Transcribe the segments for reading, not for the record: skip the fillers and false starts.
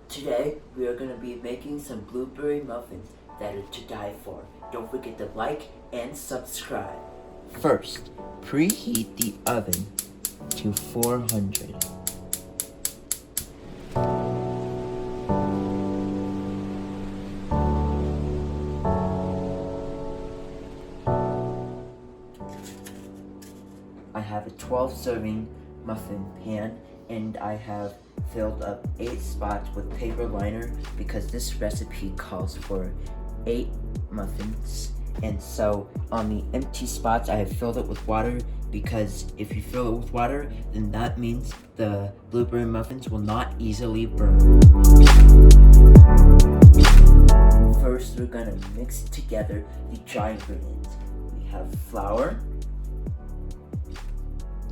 Today we are going to be making some blueberry muffins that are to die for. Don't forget to like and subscribe. First, preheat the oven to 400. I have a 12 serving muffin pan and I have filled up 8 spots with paper liner because this recipe calls for 8 muffins. And so on the empty spots I have filled it with water because if you fill it with water, then that means the blueberry muffins will not easily burn. First, we're gonna mix together the dry ingredients. We have flour,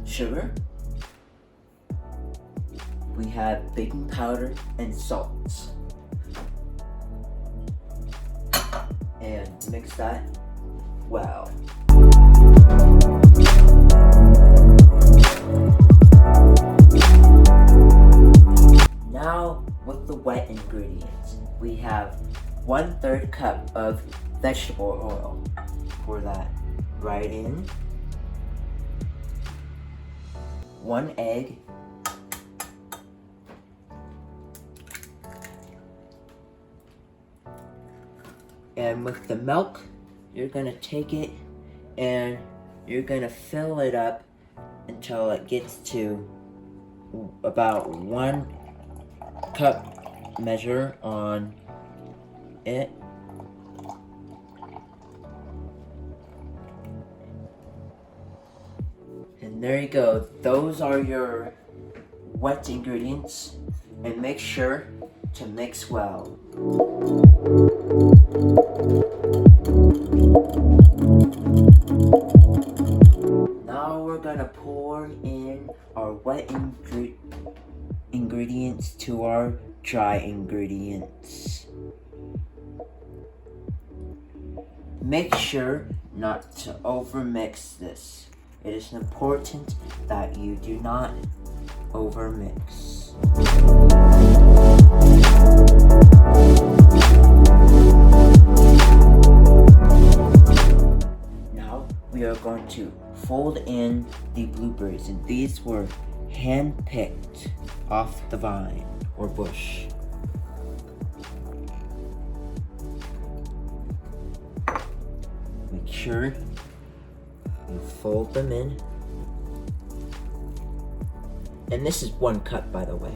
sugar, we have baking powder and salt. And mix that well. Now with the wet ingredients, we have 1/3 cup of vegetable oil. Pour that right in. 1 egg. And with the milk, you're gonna take it and you're gonna fill it up until it gets to about 1 cup measure on it. And there you go. Those are your wet ingredients. And make sure to mix well. Now we're gonna pour in our wet ingredients to our dry ingredients. Make sure not to overmix this. It is important that you do not overmix. Now we are going to fold in the blueberries, and these were hand-picked off the vine or bush. Make sure you fold them in. And this is 1 cup, by the way.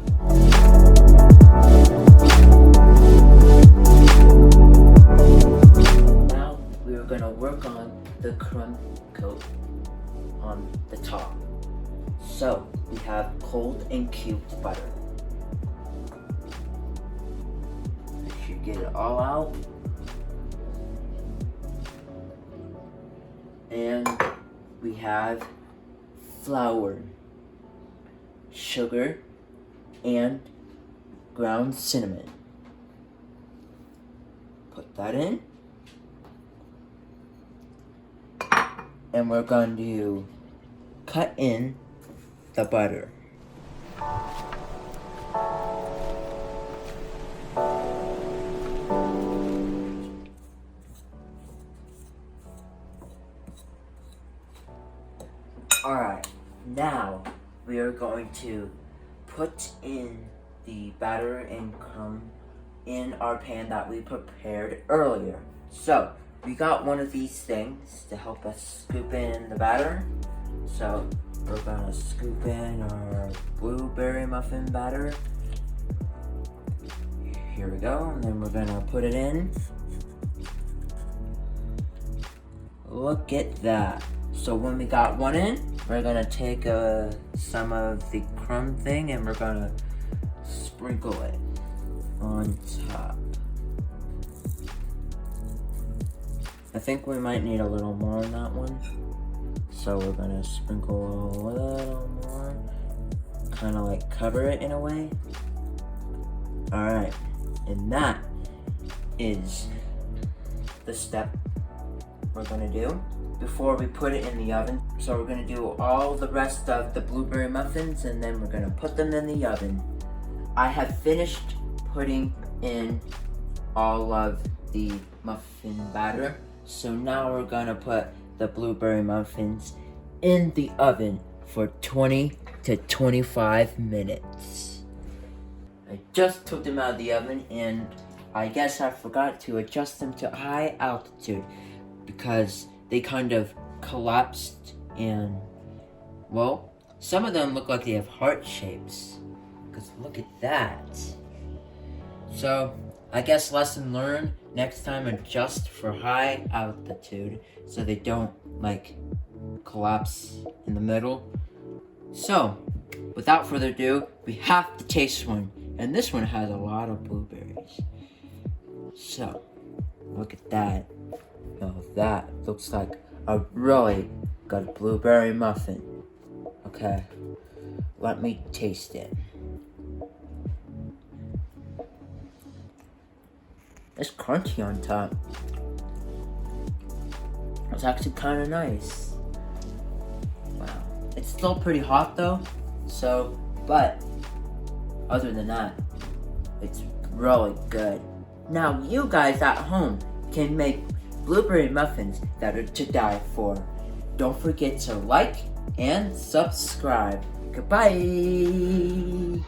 Now we are going to work on the crumb coat on the top. So we have cold and cubed butter. Make sure you get it all out. And we have flour, sugar, and ground cinnamon. Put that in. And we're going to cut in the butter. Alright, now we are going to put in the batter and crumb in our pan that we prepared earlier. So, we got one of these things to help us scoop in the batter. So, we're gonna scoop in our blueberry muffin batter. Here we go, and then we're gonna put it in. Look at that. So when we got one in, we're gonna take some of the crumb thing and we're gonna sprinkle it on top. I think we might need a little more on that one. So we're gonna sprinkle a little more, kind of like cover it in a way. Alright, and that is the step we're gonna do before we put it in the oven. So we're gonna do all the rest of the blueberry muffins and then we're gonna put them in the oven. I have finished putting in all of the muffin batter. So now we're gonna put the blueberry muffins in the oven for 20 to 25 minutes. I just took them out of the oven, and I guess I forgot to adjust them to high altitude because they kind of collapsed, and well, some of them look like they have heart shapes. Because look at that. So I guess lesson learned, next time adjust for high altitude so they don't like collapse in the middle. So without further ado, we have to taste one, and this one has a lot of blueberries. So look at that. Now that looks like a really good blueberry muffin. Okay, let me taste it. It's crunchy on top. It's actually kind of nice. Wow. It's still pretty hot though, so, but other than that, it's really good. Now you guys at home can make blueberry muffins that are to die for. Don't forget to like and subscribe. Goodbye.